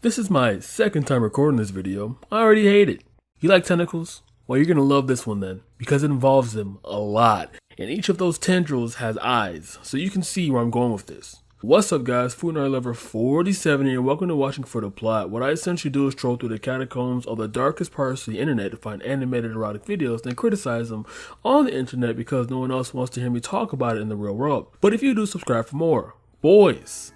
This is my second time recording this video. I already hate it. You like tentacles? Well, you're gonna love this one then, because it involves them a lot. And each of those tendrils has eyes, so you can see where I'm going with this. What's up guys, Food Nerd Lover 47 here, welcome to Watching for the Plot. What I essentially do is troll through the catacombs of the darkest parts of the internet to find animated erotic videos and criticize them on the internet because no one else wants to hear me talk about it in the real world. But if you do, subscribe for more. Boys!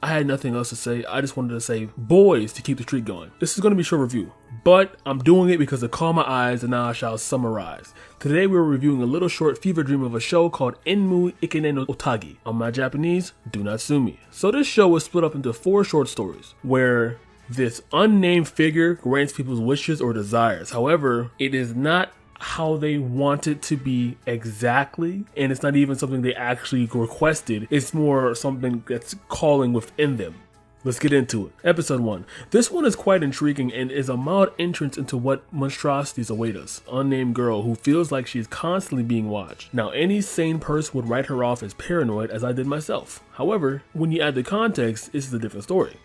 I had nothing else to say, I just wanted to say boys to keep the streak going. This is going to be a short review, but I'm doing it because it caught my eyes and now I shall summarize. Today we're reviewing a little short fever dream of a show called Inmu Ikenie No Utage. On my Japanese, do not sue me. So this show was split up into 4 short stories, where this unnamed figure grants people's wishes or desires. However, it is not how they want it to be exactly, and it's not even something they actually requested. It's more something that's calling within them. Let's get into it. Episode 1. This one is quite intriguing and is a mild entrance into what monstrosities await us. Unnamed girl who feels like she's constantly being watched. Now, any sane person would write her off as paranoid, as I did myself. However, when you add the context, this is a different story.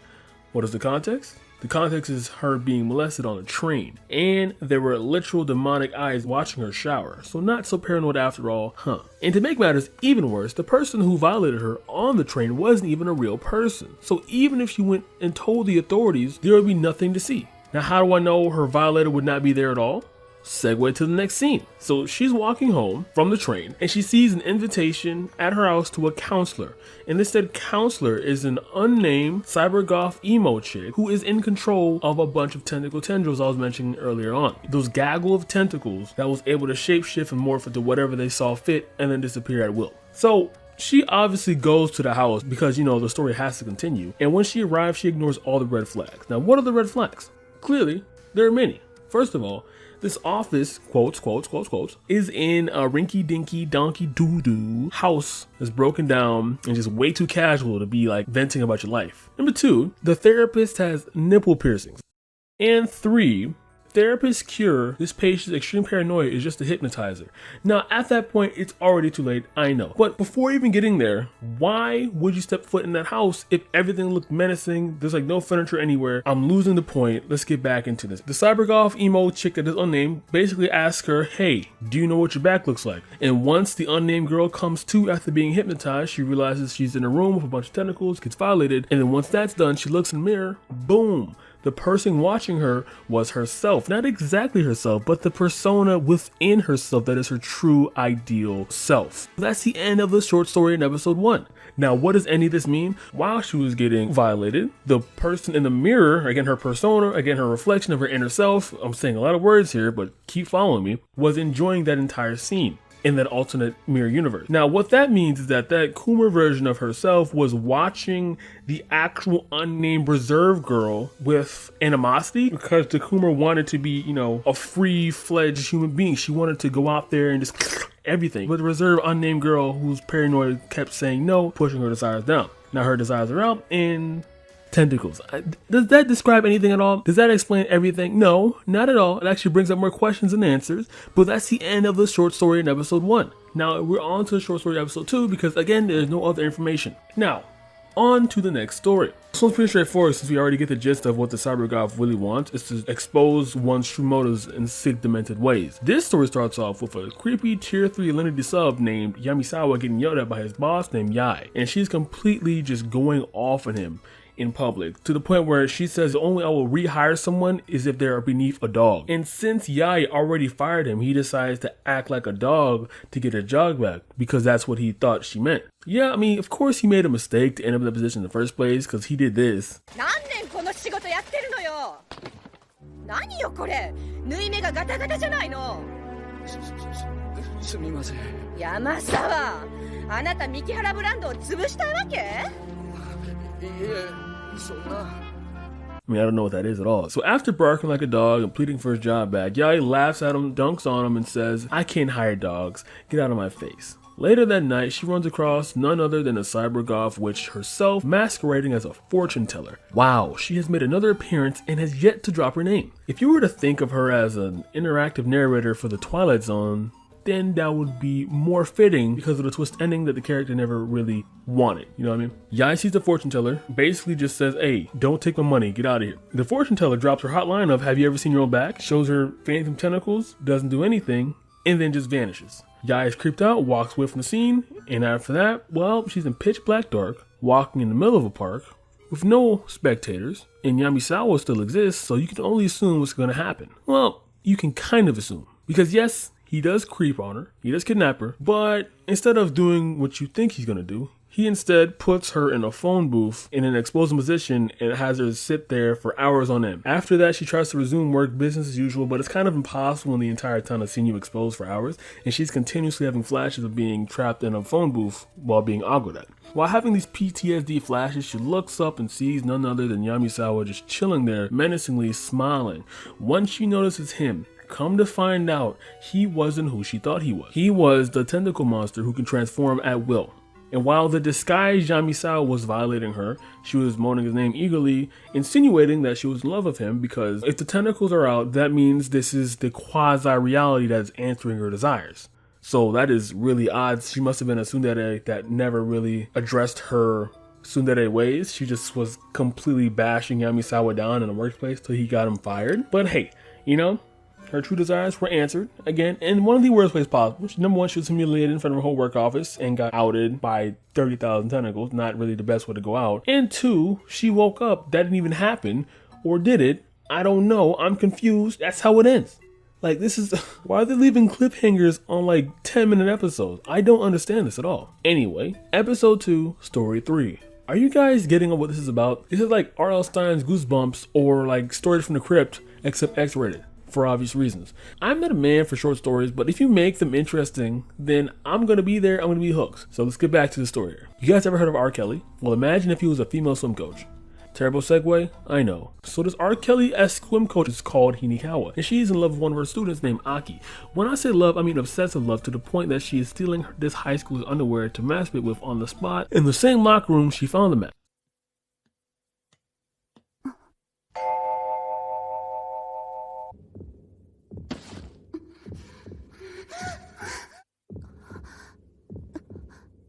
What is the context? The context is her being molested on a train, and there were literal demonic eyes watching her shower, so not so paranoid after all, huh? And to make matters even worse, the person who violated her on the train wasn't even a real person, so even if she went and told the authorities, there would be nothing to see. Now how do I know her violator would not be there at all? Segue to the next scene. So she's walking home from the train and she sees an invitation at her house to a counselor. And this said counselor is an unnamed cyber goth emo chick who is in control of a bunch of tentacle tendrils I was mentioning earlier on. Those gaggle of tentacles that was able to shapeshift and morph into whatever they saw fit and then disappear at will. So she obviously goes to the house because, you know, the story has to continue. And when she arrives, she ignores all the red flags. Now, what are the red flags? Clearly, there are many. First of all, this office, quotes, is in a rinky-dinky donkey doo-doo house that's broken down and just way too casual to be like venting about your life. Number 2, the therapist has nipple piercings. And 3, therapist's cure this patient's extreme paranoia is just to hypnotize her. Now at that point it's already too late, I know. But before even getting there, why would you step foot in that house if everything looked menacing? There's like no furniture anywhere. I'm losing the point. Let's get back into this. The cybergoth emo chick that is unnamed basically asks her, hey, do you know what your back looks like? And once the unnamed girl comes to after being hypnotized, she realizes she's in a room with a bunch of tentacles, gets violated, and then once that's done, she looks in the mirror, boom. The person watching her was herself. Not exactly herself, but the persona within herself that is her true ideal self. That's the end of the short story in episode 1. Now, what does any of this mean? While she was getting violated, the person in the mirror, again her persona, again her reflection of her inner self, I'm saying a lot of words here, but keep following me, was enjoying that entire scene in that alternate mirror universe. Now what that means is that Coomer version of herself was watching the actual unnamed reserve girl with animosity because the Coomer wanted to be, you know, a free-fledged human being. She wanted to go out there and just everything. But the reserve unnamed girl who's paranoid kept saying no, pushing her desires down. Now her desires are out and tentacles. Does that describe anything at all? Does that explain everything? No, not at all. It actually brings up more questions than answers, but that's the end of the short story in episode 1. Now we're on to the short story episode 2 because again, there's no other information. Now, on to the next story. This one's pretty straightforward since we already get the gist of what the cybergoth really wants, is to expose one's true motives in sick, demented ways. This story starts off with a creepy tier 3 Linity sub named Yamisawa getting yelled at by his boss named Yai, and she's completely just going off on him in public, to the point where she says the only I will rehire someone is if they are beneath a dog. And since Yai already fired him, he decides to act like a dog to get a job back because that's what he thought she meant. Yeah, I mean, of course he made a mistake to end up in that position in the first place because he did this. I mean, I don't know what that is at all. So after barking like a dog and pleading for his job back, Yai laughs at him, dunks on him, and says, I can't hire dogs. Get out of my face. Later that night, she runs across none other than a cybergoth witch herself, masquerading as a fortune teller. Wow, she has made another appearance and has yet to drop her name. If you were to think of her as an interactive narrator for the Twilight Zone, then that would be more fitting because of the twist ending that the character never really wanted. You know what I mean? Yai sees the fortune teller, basically just says, hey, don't take my money, get out of here. The fortune teller drops her hotline of, have you ever seen your own back? Shows her phantom tentacles, doesn't do anything, and then just vanishes. Yai is creeped out, walks away from the scene, and after that, well, she's in pitch black dark, walking in the middle of a park, with no spectators, and Yamisawa still exists, so you can only assume what's going to happen. Well, you can kind of assume. Because yes, he does creep on her, he does kidnap her, but instead of doing what you think he's going to do, he instead puts her in a phone booth in an exposing position and has her sit there for hours on end. After that, she tries to resume work business as usual, but it's kind of impossible in the entire time of seeing you exposed for hours, and she's continuously having flashes of being trapped in a phone booth while being ogled at. While having these PTSD flashes, she looks up and sees none other than Yamisawa just chilling there, menacingly smiling. Once she notices him, come to find out, he wasn't who she thought he was. He was the tentacle monster who can transform at will. And while the disguised Yamisawa was violating her, she was moaning his name eagerly, insinuating that she was in love with him because if the tentacles are out, that means this is the quasi-reality that is answering her desires. So that is really odd. She must have been a tsundere that never really addressed her tsundere ways. She just was completely bashing Yamisawa down in the workplace till he got him fired. But hey, you know, her true desires were answered, again, in one of the worst ways possible. Number one, she was humiliated in front of her whole work office and got outed by 30,000 tentacles, not really the best way to go out. And two, she woke up, that didn't even happen, or did it? I don't know, I'm confused, that's how it ends. Like, this is, why are they leaving cliffhangers on like 10-minute episodes? I don't understand this at all. Anyway, episode 2, story 3. Are you guys getting what this is about? This is like R.L. Stein's Goosebumps or like Stories from the Crypt, except X-rated. For obvious reasons. I'm not a man for short stories, but if you make them interesting, then I'm going to be there, I'm going to be hooked. So let's get back to the story here. You guys ever heard of R. Kelly? Well, imagine if he was a female swim coach. Terrible segue? I know. So this R. Kelly-esque swim coach is called Hinikawa, and she's in love with one of her students named Aki. When I say love, I mean obsessive love to the point that she is stealing this high school's underwear to masturbate with on the spot in the same locker room she found them at.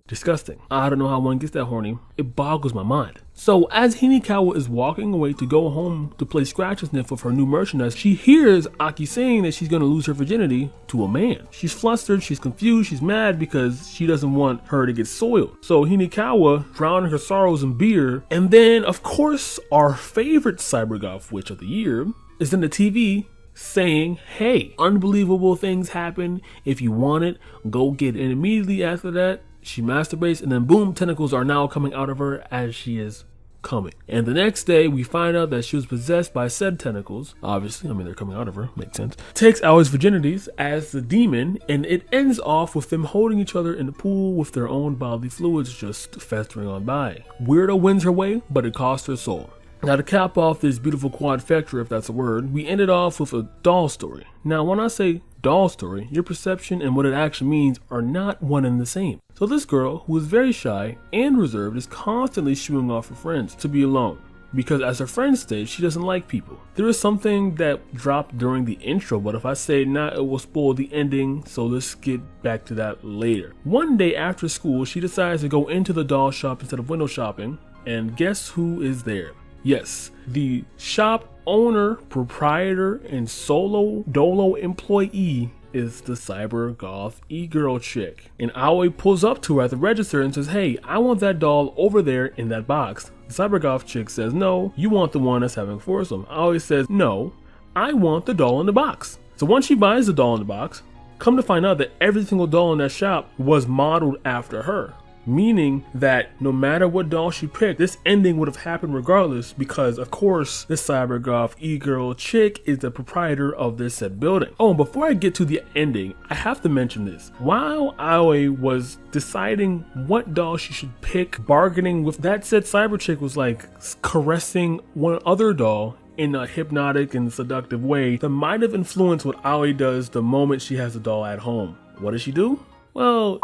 Disgusting. I don't know how one gets that horny. It boggles my mind. So as Hinikawa is walking away to go home to play scratch and sniff with her new merchandise, she hears Aki saying that she's going to lose her virginity to a man. She's flustered, she's confused, she's mad because she doesn't want her to get soiled. So Hinikawa drowning her sorrows in beer, and then of course our favorite cybergoth witch of the year is in the TV saying, hey, unbelievable things happen. If you want it, go get it. And immediately after that, she masturbates, and then boom, tentacles are now coming out of her as she is coming. And the next day, we find out that she was possessed by said tentacles. Obviously, I mean, they're coming out of her, makes sense. Takes Aoi's virginities as the demon, and it ends off with them holding each other in the pool with their own bodily fluids just festering on by. Weirdo wins her way, but it cost her soul. Now to cap off this beautiful quadfecta, if that's a word, we ended off with a doll story. Now when I say doll story, your perception and what it actually means are not one and the same. So this girl, who is very shy and reserved, is constantly shooing off her friends to be alone. Because as her friend states, she doesn't like people. There is something that dropped during the intro, but if I say it now, it will spoil the ending, so let's get back to that later. One day after school, she decides to go into the doll shop instead of window shopping, and guess who is there? Yes, the shop owner, proprietor, and solo dolo employee is the cyber goth e-girl chick. And Aoi pulls up to her at the register and says, hey, I want that doll over there in that box. The cyber goth chick says, no, you want the one that's having foursome. Aoi says, no, I want the doll in the box. So once she buys the doll in the box, come to find out that every single doll in that shop was modeled after her. Meaning that no matter what doll she picked, this ending would have happened regardless because, of course, this cybergoth e-girl chick is the proprietor of this said building. Oh, and before I get to the ending, I have to mention this. While Aoi was deciding what doll she should pick, bargaining with that said cyber chick was like caressing one other doll in a hypnotic and seductive way that might have influenced what Aoi does the moment she has the doll at home. What does she do? Well,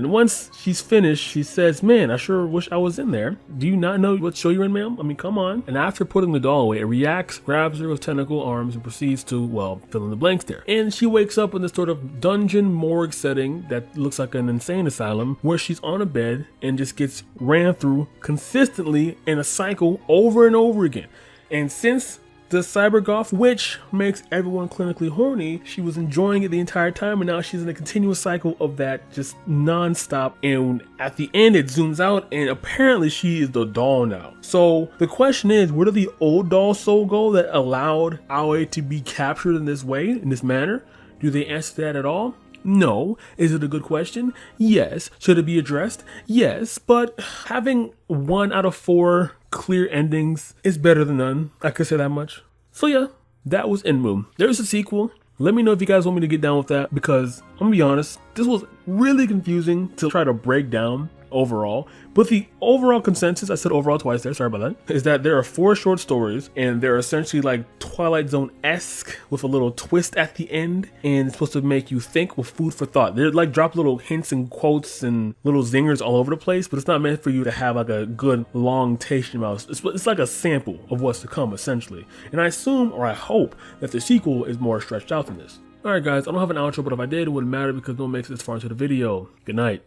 And once she's finished, she says, man, I sure wish I was in there. Do you not know what show you're in, ma'am? I mean, come on. And after putting the doll away, it reacts, grabs her with tentacle arms, and proceeds to, well, fill in the blanks there. And she wakes up in this sort of dungeon morgue setting that looks like an insane asylum, where she's on a bed and just gets ran through consistently in a cycle over and over again. And since the cybergoth witch makes everyone clinically horny, she was enjoying it the entire time, and now she's in a continuous cycle of that, just non-stop. And at the end it zooms out, and apparently she is the doll now. So the question is, where did the old doll soul go that allowed Aoi to be captured in this way, in this manner? Do they answer that at all? No. Is it a good question? Yes. Should it be addressed? Yes. But having 1 out of 4 clear endings is better than none. I could say that much. So yeah, that was Inmu. There's a sequel. Let me know if you guys want me to get down with that, because I'm gonna be honest, this was really confusing to try to break down overall. But the overall consensus, I said overall twice there, sorry about that, is that there are 4 short stories, and they're essentially like Twilight Zone-esque with a little twist at the end, and it's supposed to make you think with food for thought. They're like drop little hints and quotes and little zingers all over the place, but it's not meant for you to have like a good long taste in your mouth. It's like a sample of what's to come, essentially. And I assume, or I hope, that the sequel is more stretched out than this. Alright guys, I don't have an outro, but if I did, it wouldn't matter because no one makes it this far into the video. Good night.